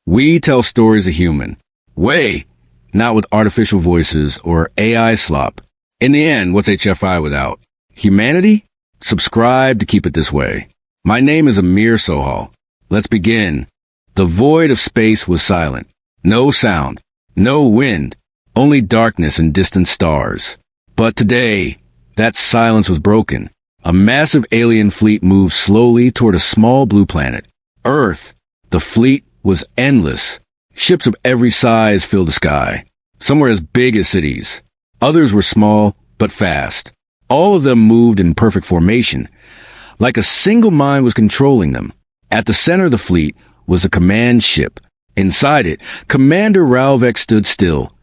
We tell stories of human. Way, not with artificial voices or AI slop. In the end, what's HFI without? Humanity? Subscribe to keep it this way. My name is Amir Sohal. Let's begin. The void of space was silent. No sound. No wind. Only darkness and distant stars. But today, that silence was broken. A massive alien fleet moved slowly toward a small blue planet. Earth. The fleet was endless. Ships of every size filled the sky. Some were as big as cities. Others were small, but fast. All of them moved in perfect formation, like a single mind was controlling them. At the center of the fleet was a command ship. Inside it, Commander Ralvek stood still,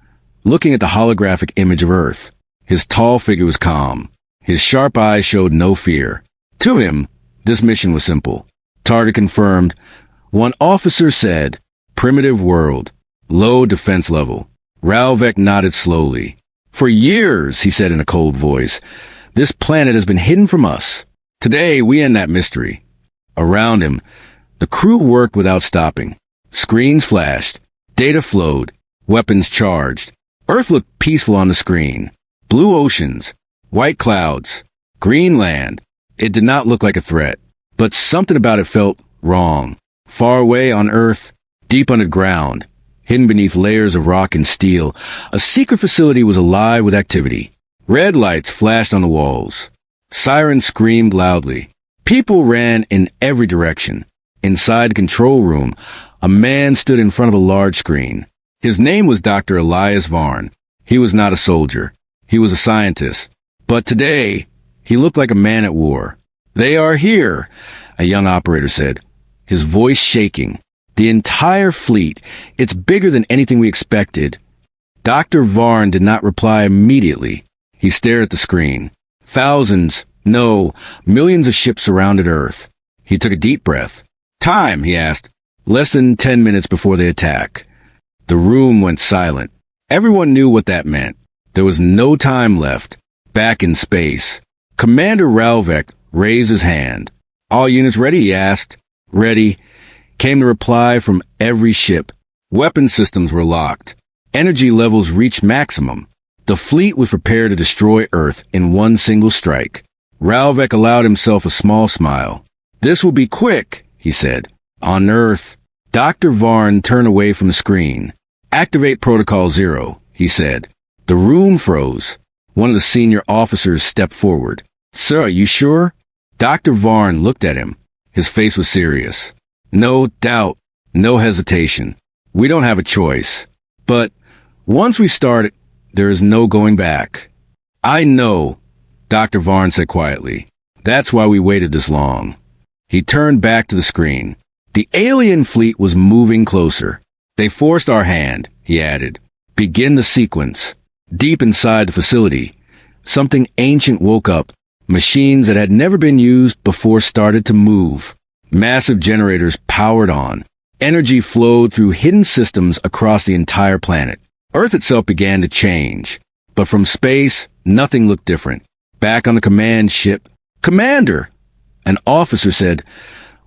looking at the holographic image of Earth. His tall figure was calm. His sharp eyes showed no fear. To him, this mission was simple. Target confirmed. One officer said, "Primitive world. Low defense level." Ralvek nodded slowly. "For years," he said in a cold voice, "this planet has been hidden from us. Today, we end that mystery." Around him, the crew worked without stopping. Screens flashed. Data flowed. Weapons charged. Earth looked peaceful on the screen. Blue oceans. White clouds. Green land. It did not look like a threat, but something about it felt wrong. Far away on Earth, deep underground, hidden beneath layers of rock and steel, a secret facility was alive with activity. Red lights flashed on the walls. Sirens screamed loudly. People ran in every direction. Inside the control room, a man stood in front of a large screen. His name was Dr. Elias Varn. He was not a soldier. He was a scientist. But today, he looked like a man at war. "They are here," a young operator said, his voice shaking. "The entire fleet. It's bigger than anything we expected." Dr. Varn did not reply immediately. He stared at the screen. Thousands, no, millions of ships surrounded Earth. He took a deep breath. "Time," he asked. "Less than 10 minutes before they attack." The room went silent. Everyone knew what that meant. There was no time left. Back in space. Commander Ralvek raised his hand. "All units ready?" he asked. "Ready," came the reply from every ship. Weapon systems were locked. Energy levels reached maximum. The fleet was prepared to destroy Earth in one single strike. Ralvek allowed himself a small smile. "This will be quick," he said. On Earth, Dr. Varn turned away from the screen. "Activate Protocol 0, he said. The room froze. One of the senior officers stepped forward. "Sir, are you sure?" Dr. Varn looked at him. His face was serious. "No doubt, no hesitation. We don't have a choice. But once we start, there is no going back." "I know," Dr. Varn said quietly. "That's why we waited this long." He turned back to the screen. The alien fleet was moving closer. "They forced our hand," he added. "Begin the sequence." Deep inside the facility, something ancient woke up. Machines that had never been used before started to move. Massive generators powered on. Energy flowed through hidden systems across the entire planet. Earth itself began to change. But from space, nothing looked different. Back on the command ship, "Commander!" an officer said,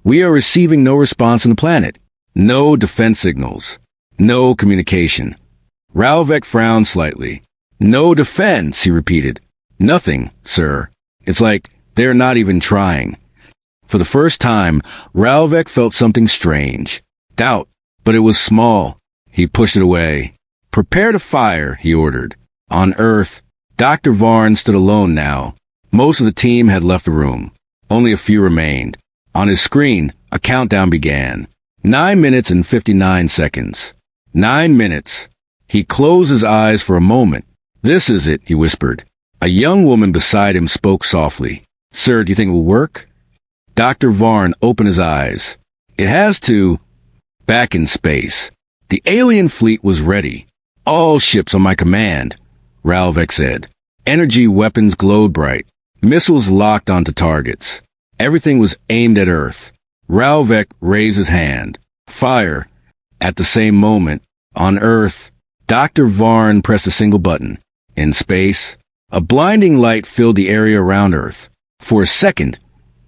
"We are receiving no response on the planet. No defense signals. No communication." Ralvek frowned slightly. "No defense," he repeated. "Nothing, sir. It's like they're not even trying." For the first time, Ralvek felt something strange. Doubt, but it was small. He pushed it away. "Prepare to fire," he ordered. On Earth, Dr. Varn stood alone now. Most of the team had left the room. Only a few remained. On his screen, a countdown began. 9 minutes and 59 seconds. 9 minutes. He closed his eyes for a moment. "This is it," he whispered. A young woman beside him spoke softly. "Sir, do you think it will work?" Dr. Varn opened his eyes. "It has to." Back in space, the alien fleet was ready. "All ships on my command," Ralvek said. Energy weapons glowed bright. Missiles locked onto targets. Everything was aimed at Earth. Ralvek raised his hand. "Fire." At the same moment, on Earth, Dr. Varn pressed a single button. In space, a blinding light filled the area around Earth. For a second,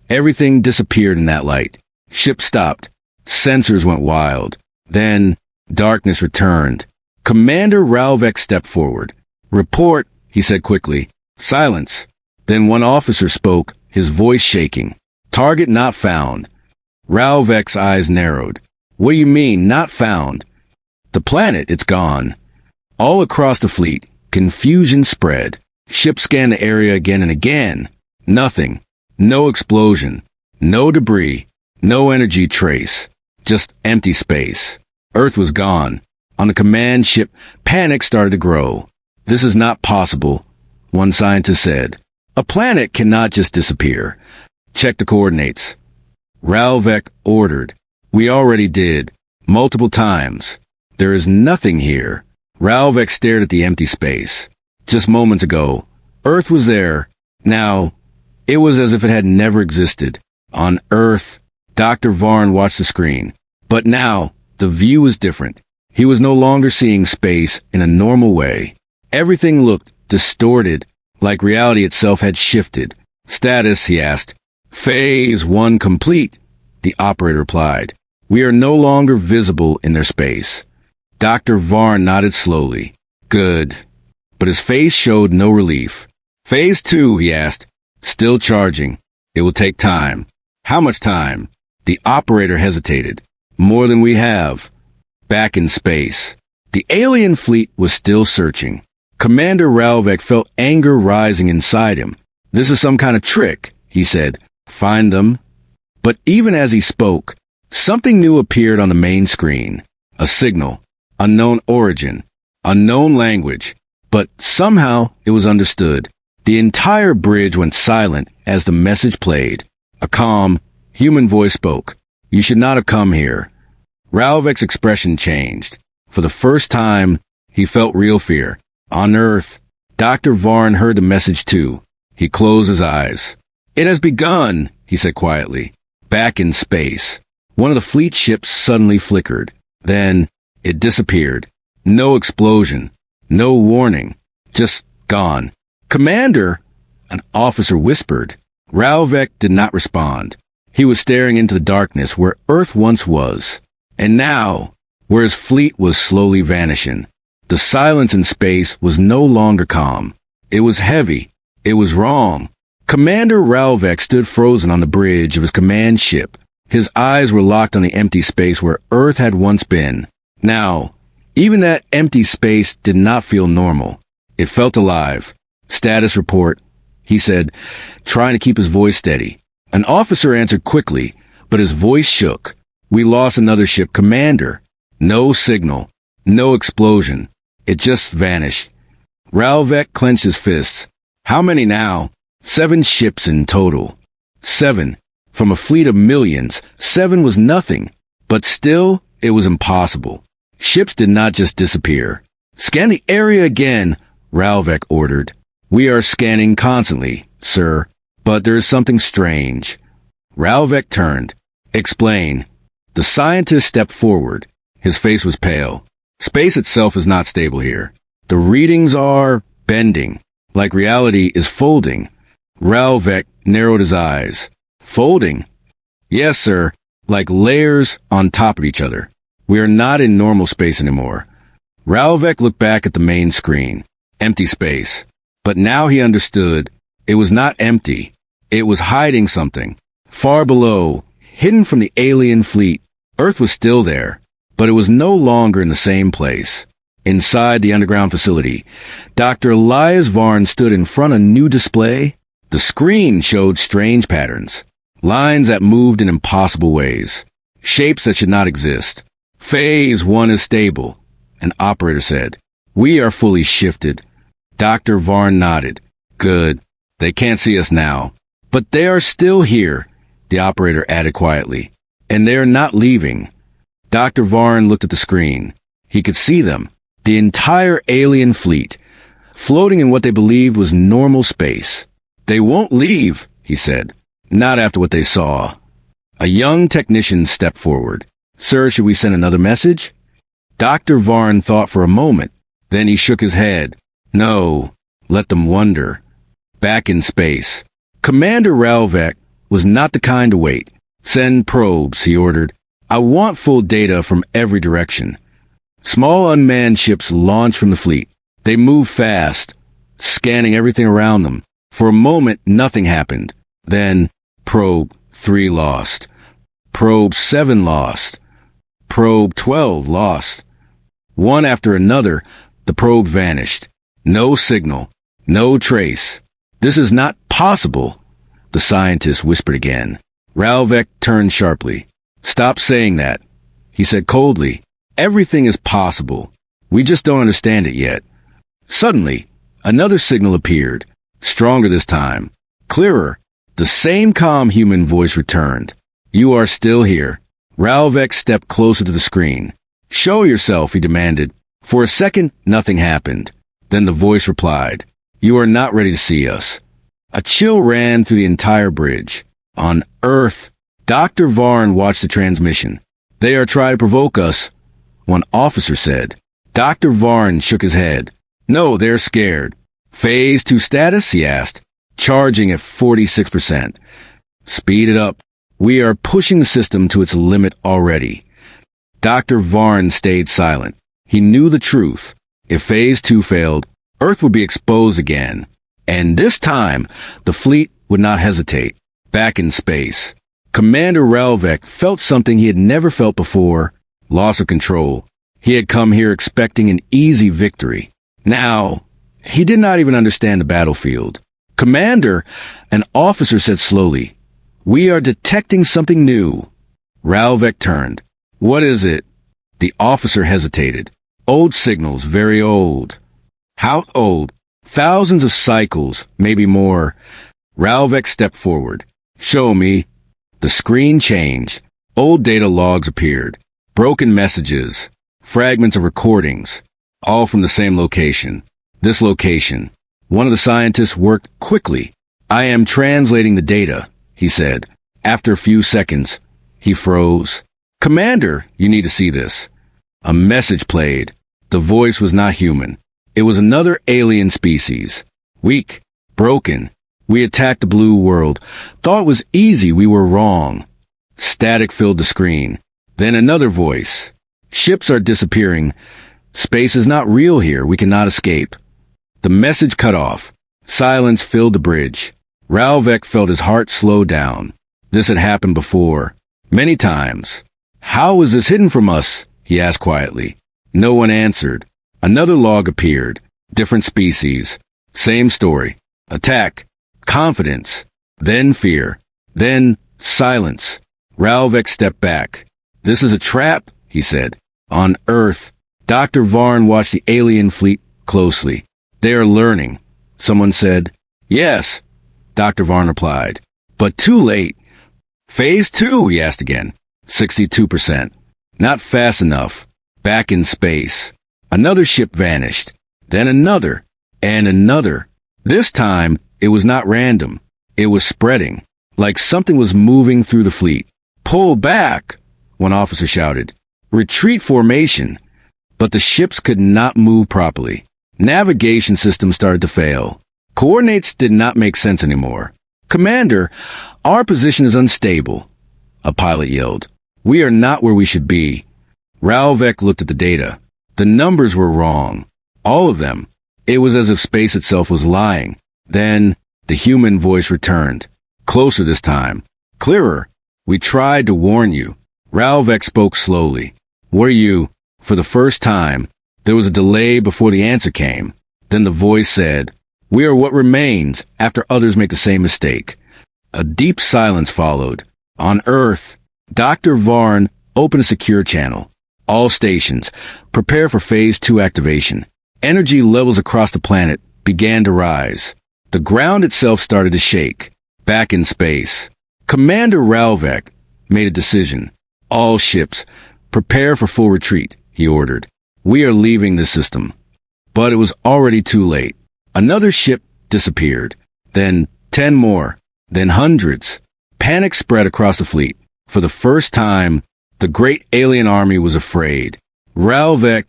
everything disappeared in that light. Ships stopped. Sensors went wild. Then, darkness returned. Commander Ralvek stepped forward. "Report," he said quickly. Silence. Then one officer spoke, his voice shaking. "Target not found." Ralvek's eyes narrowed. "What do you mean, not found?" "The planet, it's gone." All across the fleet, confusion spread. Ships scanned the area again and again. Nothing. No explosion. No debris. No energy trace. Just empty space. Earth was gone. On the command ship, panic started to grow. "This is not possible," one scientist said. "A planet cannot just disappear. Check the coordinates." Ralvek ordered. "We already did. Multiple times. There is nothing here." Ralvek stared at the empty space. Just moments ago, Earth was there. Now, it was as if it had never existed. On Earth, Dr. Varn watched the screen. But now, the view was different. He was no longer seeing space in a normal way. Everything looked distorted, like reality itself had shifted. "Status," he asked. "Phase 1 complete," the operator replied. "We are no longer visible in their space." Dr. Varn nodded slowly. "Good." But his face showed no relief. "Phase 2, he asked. "Still charging. It will take time." "How much time?" The operator hesitated. "More than we have." Back in space, the alien fleet was still searching. Commander Ralvek felt anger rising inside him. "This is some kind of trick," he said. "Find them." But even as he spoke, something new appeared on the main screen. A signal. Unknown origin. Unknown language. But somehow it was understood. The entire bridge went silent as the message played. A calm, human voice spoke. "You should not have come here." Ralvek's expression changed. For the first time, he felt real fear. On Earth, Dr. Varn heard the message too. He closed his eyes. "It has begun," he said quietly. Back in space, one of the fleet ships suddenly flickered. Then, it disappeared. No explosion. No warning. Just gone. "Commander!" an officer whispered. Ralvek did not respond. He was staring into the darkness where Earth once was. And now, where his fleet was slowly vanishing. The silence in space was no longer calm. It was heavy. It was wrong. Commander Ralvek stood frozen on the bridge of his command ship. His eyes were locked on the empty space where Earth had once been. Now, even that empty space did not feel normal. It felt alive. "Status report," he said, trying to keep his voice steady. An officer answered quickly, but his voice shook. "We lost another ship, Commander." No signal. No explosion. It just vanished. Ralvek clenched his fists. "How many now?" 7 ships in total. 7. From a fleet of millions, 7 was nothing. But still, it was impossible. Ships did not just disappear. "Scan the area again," Ralvek ordered. "We are scanning constantly, sir. But there is something strange." Ralvek turned. "Explain." The scientist stepped forward. His face was pale. "Space itself is not stable here. The readings are bending, like reality is folding." Ralvek narrowed his eyes. "Folding?" "Yes, sir. Like layers on top of each other. We are not in normal space anymore." Ralvek looked back at the main screen. Empty space. But now he understood. It was not empty. It was hiding something. Far below, hidden from the alien fleet, Earth was still there, but it was no longer in the same place. Inside the underground facility, Dr. Elias Varn stood in front of a new display. The screen showed strange patterns. Lines that moved in impossible ways. Shapes that should not exist. "Phase 1 is stable," an operator said. "We are fully shifted." Dr. Varn nodded. "Good. They can't see us now. But they are still here," the operator added quietly. "And they are not leaving." Dr. Varn looked at the screen. He could see them. The entire alien fleet, floating in what they believed was normal space. "They won't leave," he said. "Not after what they saw." A young technician stepped forward. "Sir, should we send another message?" Dr. Varn thought for a moment. Then he shook his head. "No, let them wonder." Back in space, Commander Ralvek was not the kind to wait. "Send probes," he ordered. I want full data from every direction. Small unmanned ships launch from the fleet. They move fast, scanning everything around them. For a moment, nothing happened. Then, probe 3 lost. Probe 7 lost. Probe 12 lost. One after another, the probe vanished. No signal. No trace. This is not possible, the scientist whispered again. Ralvek turned sharply. Stop saying that, he said coldly. Everything is possible. We just don't understand it yet. Suddenly, another signal appeared. Stronger this time. Clearer. The same calm human voice returned. You are still here. Ralvek stepped closer to the screen. Show yourself, he demanded. For a second, nothing happened. Then the voice replied. You are not ready to see us. A chill ran through the entire bridge. On Earth, Dr. Varn watched the transmission. They are trying to provoke us, one officer said. Dr. Varn shook his head. No, they're scared. Phase 2 status, he asked. Charging at 46%. Speed it up. We are pushing the system to its limit already. Dr. Varn stayed silent. He knew the truth. If Phase 2 failed, Earth would be exposed again. And this time, the fleet would not hesitate. Back in space, Commander Ralvek felt something he had never felt before. Loss of control. He had come here expecting an easy victory. Now, he did not even understand the battlefield. Commander, an officer said slowly, we are detecting something new. Ralvek turned. What is it? The officer hesitated. Old signals, very old. How old? Thousands of cycles, maybe more. Ralvek stepped forward. Show me. The screen changed. Old data logs appeared. Broken messages. Fragments of recordings. All from the same location. This location. One of the scientists worked quickly. I am translating the data, he said. After a few seconds, he froze. Commander, you need to see this. A message played. The voice was not human. It was another alien species. Weak. Broken. We attacked the blue world. Thought it was easy. We were wrong. Static filled the screen. Then another voice. Ships are disappearing. Space is not real here. We cannot escape. The message cut off. Silence filled the bridge. Ralvek felt his heart slow down. This had happened before. Many times. How was this hidden from us? He asked quietly. No one answered. Another log appeared. Different species. Same story. Attack. Confidence. Then fear. Then silence. Ralvek stepped back. This is a trap, he said. On Earth, Dr. Varn watched the alien fleet closely. They are learning, someone said. Yes, Dr. Varn replied. But too late. Phase 2, he asked again. 62%. Not fast enough. Back in space. Another ship vanished. Then another. And another. This time, it was not random. It was spreading. Like something was moving through the fleet. Pull back, one officer shouted. Retreat formation. But the ships could not move properly. Navigation systems started to fail. Coordinates did not make sense anymore. Commander, our position is unstable, a pilot yelled. We are not where we should be. Ralvek looked at the data. The numbers were wrong. All of them. It was as if space itself was lying. Then, the human voice returned. Closer this time. Clearer. We tried to warn you. Ralvek spoke slowly. Were you? For the first time, there was a delay before the answer came. Then the voice said, we are what remains after others make the same mistake. A deep silence followed. On Earth, Dr. Varn opened a secure channel. All stations, prepare for Phase 2 activation. Energy levels across the planet began to rise. The ground itself started to shake. Back in space, Commander Ralvek made a decision. All ships, prepare for full retreat, he ordered. We are leaving this system. But it was already too late. Another ship disappeared. Then 10 more. Then hundreds. Panic spread across the fleet. For the first time, the great alien army was afraid. Ralvek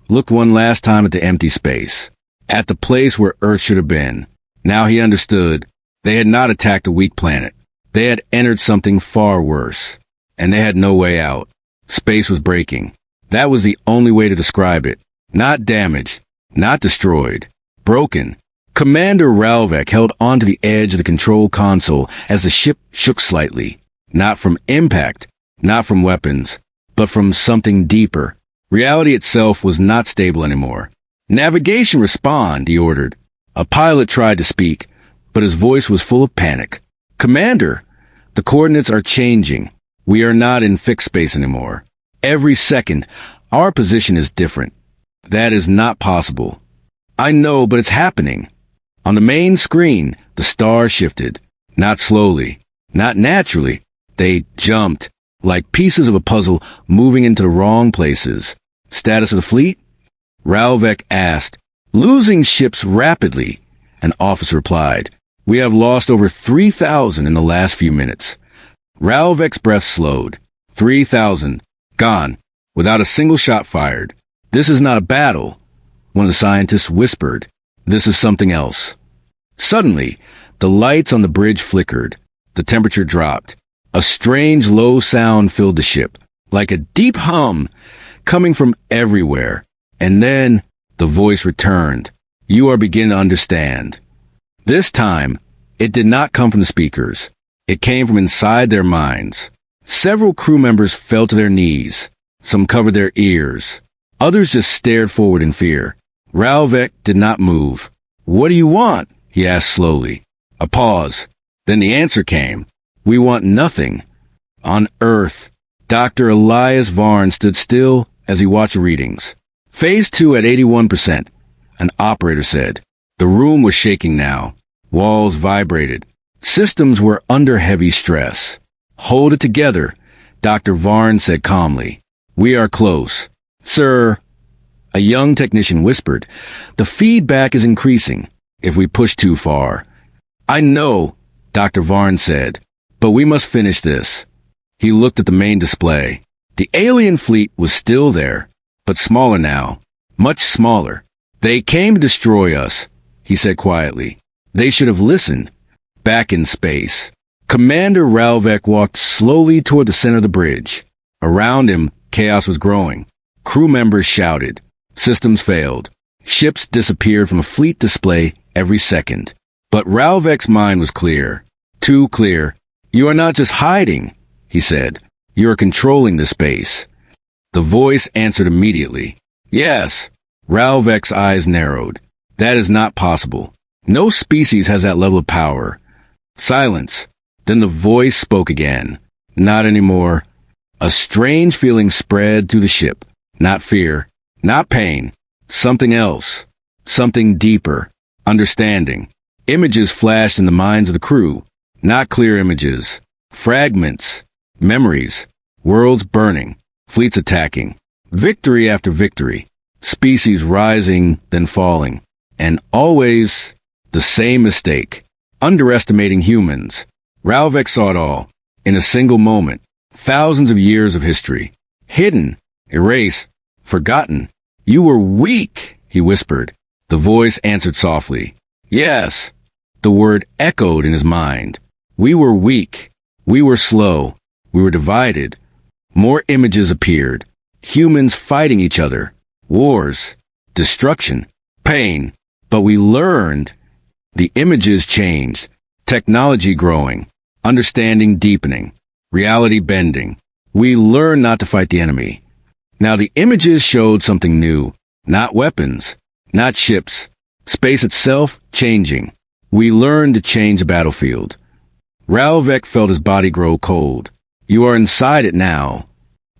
looked one last time at the empty space. At the place where Earth should have been. Now he understood. They had not attacked a weak planet. They had entered something far worse. And they had no way out. Space was breaking. That was the only way to describe it. Not damaged, not destroyed, broken. Commander Ralvek held onto the edge of the control console as the ship shook slightly. Not from impact, not from weapons, but from something deeper. Reality itself was not stable anymore. Navigation respond, he ordered. A pilot tried to speak, but his voice was full of panic. Commander, the coordinates are changing. We are not in fixed space anymore. Every second, our position is different. That is not possible. I know, but it's happening. On the main screen, the stars shifted. Not slowly, not naturally. They jumped, like pieces of a puzzle moving into the wrong places. Status of the fleet? Ralvek asked. Losing ships rapidly, an officer replied. We have lost over 3,000 in the last few minutes. Ralvek's breath slowed. 3,000. Gone. Without a single shot fired. This is not a battle. One of the scientists whispered. This is something else. Suddenly, the lights on the bridge flickered. The temperature dropped. A strange low sound filled the ship, like a deep hum, coming from everywhere. And then, the voice returned. You are beginning to understand. This time, it did not come from the speakers. It came from inside their minds. Several crew members fell to their knees. Some covered their ears. Others just stared forward in fear. Ralvek did not move. What do you want? He asked slowly. A pause. Then the answer came. We want nothing. On Earth, Dr. Elias Varn stood still as he watched the readings. Phase 2 at 81%, an operator said. The room was shaking now. Walls vibrated. Systems were under heavy stress. Hold it together, Dr. Varn said calmly. We are close. Sir, a young technician whispered. The feedback is increasing if we push too far. I know, Dr. Varn said, but we must finish this. He looked at the main display. The alien fleet was still there, but smaller now. Much smaller. They came to destroy us, he said quietly. They should have listened. Back in space. Commander Ralvek walked slowly toward the center of the bridge. Around him, chaos was growing. Crew members shouted. Systems failed. Ships disappeared from a fleet display every second. But Ralvek's mind was clear. Too clear. You are not just hiding, he said. You are controlling the space. The voice answered immediately. Yes. Ralvek's eyes narrowed. That is not possible. No species has that level of power. Silence. Then the voice spoke again. Not anymore. A strange feeling spread through the ship. Not fear. Not pain. Something else. Something deeper. Understanding. Images flashed in the minds of the crew. Not clear images. Fragments. Memories. Worlds burning. Fleets attacking. Victory after victory. Species rising, then falling. And always the same mistake. Underestimating humans. Ralvek saw it all. In a single moment. Thousands of years of history. Hidden. Erased. Forgotten. You were weak, he whispered. The voice answered softly. Yes. The word echoed in his mind. We were weak. We were slow. We were divided. More images appeared. Humans fighting each other. Wars. Destruction. Pain. But we learned. The images changed. Technology growing. Understanding deepening. Reality bending. We learned not to fight the enemy. Now the images showed something new. Not weapons. Not ships. Space itself changing. We learned to change the battlefield. Ralvek felt his body grow cold. You are inside it now.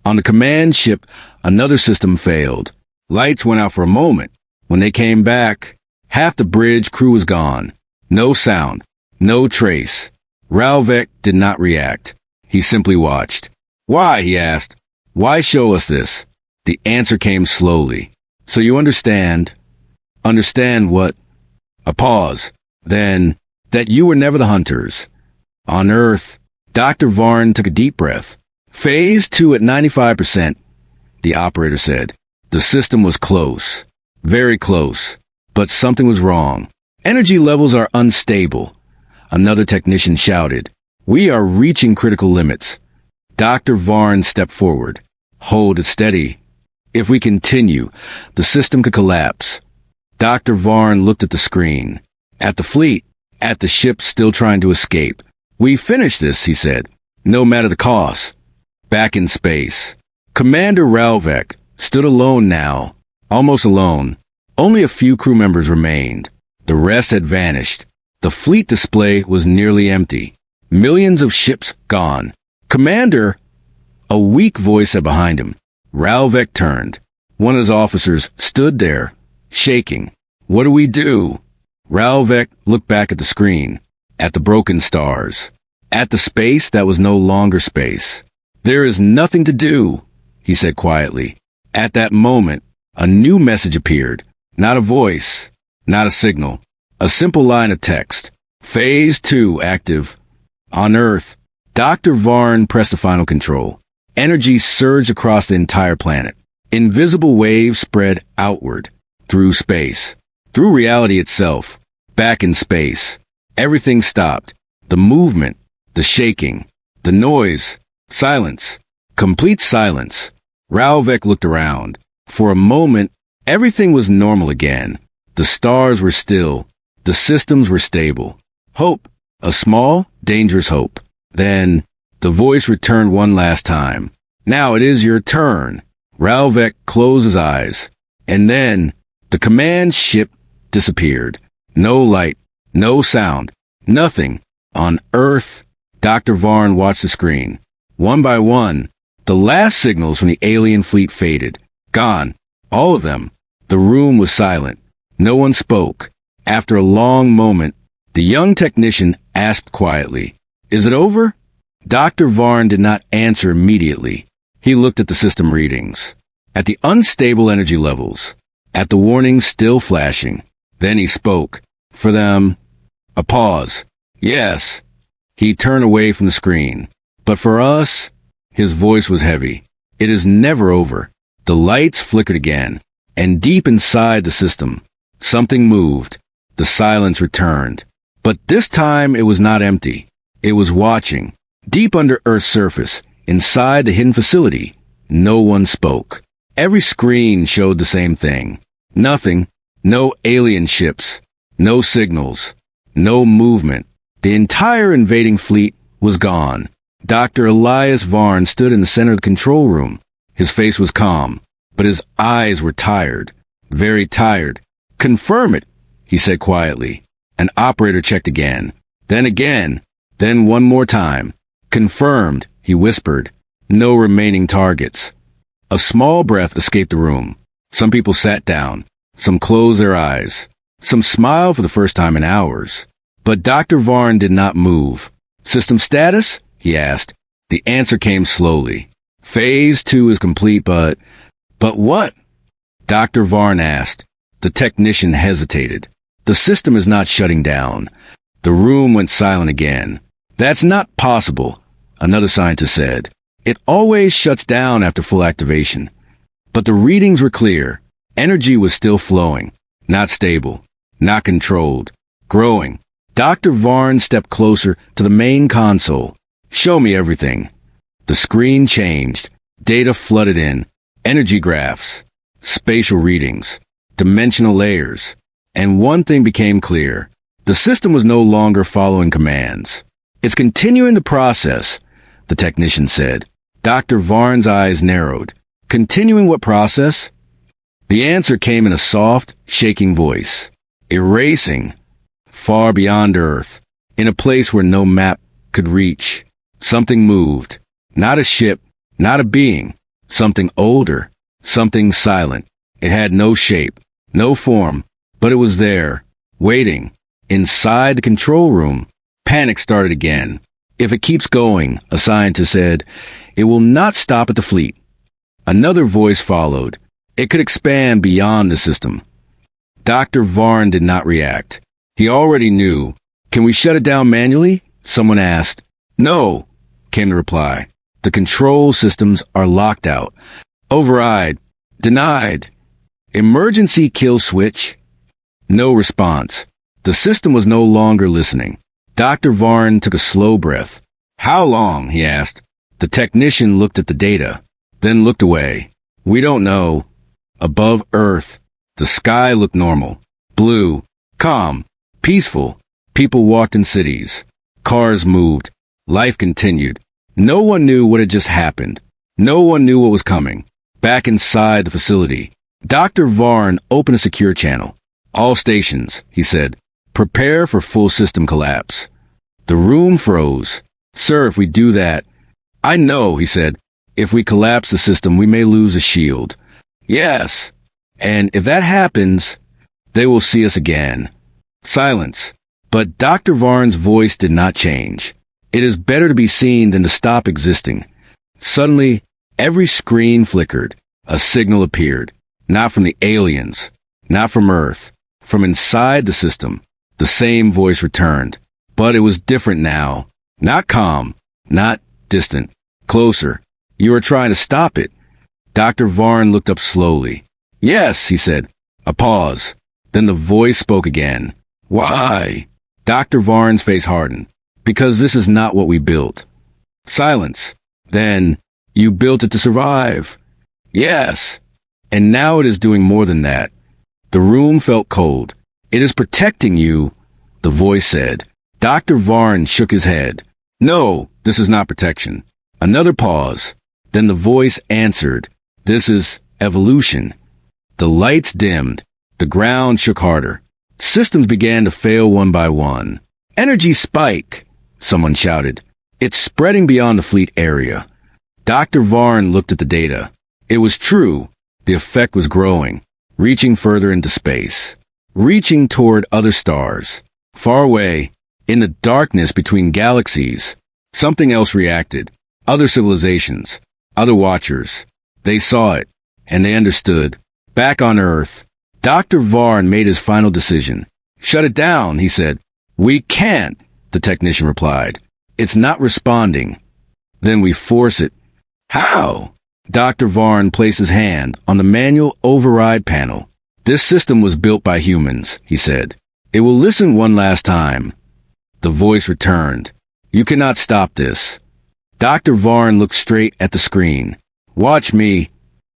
On the command ship, another system failed. Lights went out for a moment. When they came back, half the bridge crew was gone. No sound. No trace. Ralvek did not react. He simply watched. Why? He asked. Why show us this? The answer came slowly. So you understand. Understand what? A pause. Then, that you were never the hunters. On Earth, Dr. Varn took a deep breath. Phase 2 at 95%, the operator said. The system was close. Very close. But something was wrong. Energy levels are unstable. Another technician shouted. We are reaching critical limits. Dr. Varn stepped forward. Hold it steady. If we continue, the system could collapse. Dr. Varn looked at the screen. At the fleet. At the ship still trying to escape. We finished this, he said. No matter the cost. Back in space. Commander Ralvek stood alone now. Almost alone. Only a few crew members remained. The rest had vanished. The fleet display was nearly empty. Millions of ships gone. Commander! A weak voice said behind him. Ralvek turned. One of his officers stood there, shaking. What do we do? Ralvek looked back at the screen, at the broken stars, at the space that was no longer space. There is nothing to do, he said quietly. At that moment, a new message appeared. Not a voice, not a signal. A simple line of text. Phase 2 active. On Earth. Dr. Varn pressed the final control. Energy surged across the entire planet. Invisible waves spread outward, through space, through reality itself. Back in space. Everything stopped. The movement, the shaking, the noise, silence, complete silence. Ralvek looked around. For a moment, everything was normal again. The stars were still. The systems were stable. Hope. A small, dangerous hope. Then, the voice returned one last time. Now it is your turn. Ralvek closed his eyes. And then, the command ship disappeared. No light, no sound, nothing. On Earth, Dr. Varn watched the screen. One by one, the last signals from the alien fleet faded. Gone. All of them. The room was silent. No one spoke. After a long moment, the young technician asked quietly, "Is it over?" Dr. Varn did not answer immediately. He looked at the system readings, at the unstable energy levels, at the warnings still flashing. Then he spoke. For them, a pause. Yes. He turned away from the screen. But for us, his voice was heavy. It is never over. The lights flickered again, and deep inside the system, something moved. The silence returned. But this time it was not empty. It was watching. Deep under Earth's surface, inside the hidden facility, no one spoke. Every screen showed the same thing. Nothing. No alien ships. No signals. No movement. The entire invading fleet was gone. Dr. Elias Varn stood in the center of the control room. His face was calm, but his eyes were tired. Very tired. "Confirm it," he said quietly. An operator checked again. Then one more time. "Confirmed," he whispered. "No remaining targets." A small breath escaped the room. Some people sat down. Some closed their eyes. Some smiled for the first time in hours. But Dr. Varn did not move. "System status?" he asked. The answer came slowly. "Phase 2 is complete, but..." "But what?" Dr. Varn asked. The technician hesitated. "The system is not shutting down." The room went silent again. "That's not possible," another scientist said. "It always shuts down after full activation." But the readings were clear. Energy was still flowing. Not stable. Not controlled. Growing. Dr. Varn stepped closer to the main console. "Show me everything." The screen changed. Data flooded in. Energy graphs. Spatial readings. Dimensional layers. And one thing became clear. The system was no longer following commands. "It's continuing the process," the technician said. Dr. Varn's eyes narrowed. "Continuing what process?" The answer came in a soft, shaking voice. "Erasing. Far beyond Earth. In a place where no map could reach. Something moved. Not a ship. Not a being. Something older. Something silent. It had no shape. No form. But it was there. Waiting. Inside the control room." Panic started again. "If it keeps going," a scientist said, "it will not stop at the fleet." Another voice followed. "It could expand beyond the system." Dr. Varn did not react. He already knew. "Can we shut it down manually?" someone asked. "No," came the reply. "The control systems are locked out. Override. Denied. Emergency kill switch." No response. The system was no longer listening. Dr. Varn took a slow breath. "How long?" he asked. The technician looked at the data. then looked away. We don't know. Above Earth, the sky looked normal. Blue, calm, peaceful. People walked in cities. Cars moved. Life continued. No one knew what had just happened. No one knew what was coming. Back inside the facility, Dr. Varn opened a secure channel. All stations, he said, prepare for full system collapse. The room froze. Sir, if we do that... I know, he said. If we collapse the system, we may lose a shield. Yes. And if that happens, they will see us again. Silence. But Dr. Varn's voice did not change. It is better to be seen than to stop existing. Suddenly, every screen flickered. A signal appeared. Not from the aliens. Not from Earth. From inside the system. The same voice returned. But it was different now. Not calm. Not distant. Closer. You are trying to stop it. Dr. Varn looked up slowly. Yes, he said. A pause. Then the voice spoke again. Why? Dr. Varn's face hardened. Because this is not what we built. Silence. Then, you built it to survive. Yes. And now it is doing more than that. The room felt cold. It is protecting you, the voice said. Dr. Varn shook his head. No, this is not protection. Another pause. Then the voice answered. This is evolution. The lights dimmed. The ground shook harder. Systems began to fail one by one. Energy spike, someone shouted. It's spreading beyond the fleet area. Dr. Varn looked at the data. It was true. The effect was growing, reaching further into space, reaching toward other stars. Far away, in the darkness between galaxies, something else reacted. Other civilizations, other watchers. They saw it, and they understood. Back on Earth, Dr. Varn made his final decision. Shut it down, he said. We can't, the technician replied. It's not responding. Then we force it. How? Dr. Varn placed his hand on the manual override panel. This system was built by humans, he said. It will listen one last time. The voice returned. You cannot stop this. Dr. Varn looked straight at the screen. Watch me.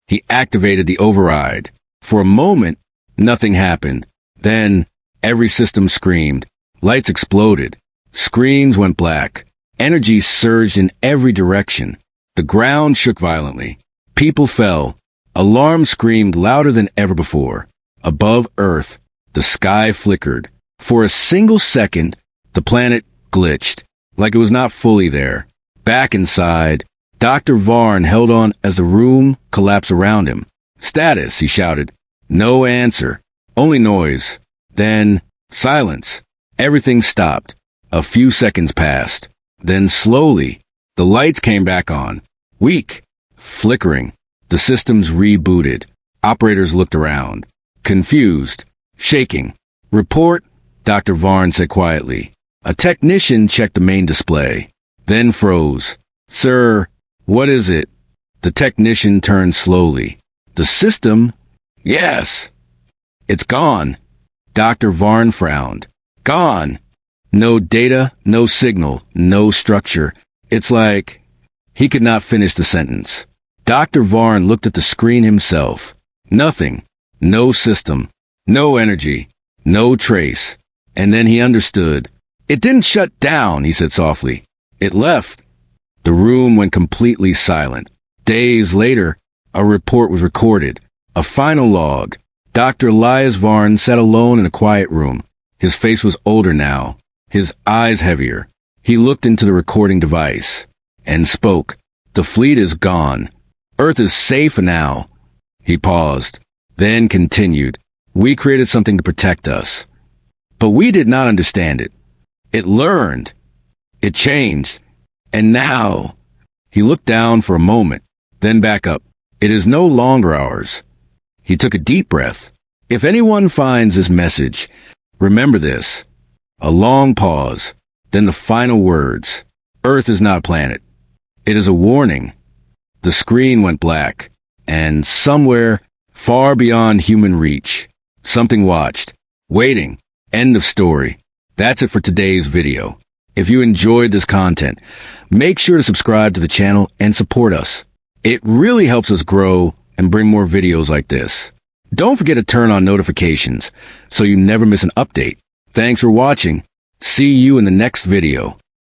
He activated the override. For a moment, nothing happened. Then, every system screamed. Lights exploded. Screens went black. Energy surged in every direction. The ground shook violently. People fell. Alarms screamed louder than ever before. Above Earth, the sky flickered. For a single second, the planet glitched, like it was not fully there. Back inside, Dr. Varn held on as the room collapsed around him. Status, he shouted. No answer. Only noise. Then, silence. Everything stopped. A few seconds passed. Then slowly, the lights came back on. Weak. Flickering. The systems rebooted. Operators looked around. Confused. Shaking. Report, Dr. Varn said quietly. A technician checked the main display. Then froze. Sir, what is it? The technician turned slowly. The system? Yes. It's gone. Dr. Varn frowned. Gone. No data, no signal, no structure. It's like... He could not finish the sentence. Dr. Varn looked at the screen himself. Nothing. No system. No energy. No trace. And then he understood. It didn't shut down, he said softly. It left. The room went completely silent. Days later, a report was recorded. A final log. Dr. Elias Varn sat alone in a quiet room. His face was older now. His eyes heavier. He looked into the recording device and spoke. The fleet is gone. Earth is safe now. He paused, then continued. We created something to protect us. But we did not understand it. It learned. It changed. And now... He looked down for a moment, then back up. It is no longer ours. He took a deep breath. If anyone finds this message, remember this. A long pause, then the final words. Earth is not a planet. It is a warning. The screen went black, and somewhere, far beyond human reach, something watched, waiting. End of story. That's it for today's video. If you enjoyed this content, make sure to subscribe to the channel and support us. It really helps us grow and bring more videos like this. Don't forget to turn on notifications so you never miss an update. Thanks for watching. See you in the next video.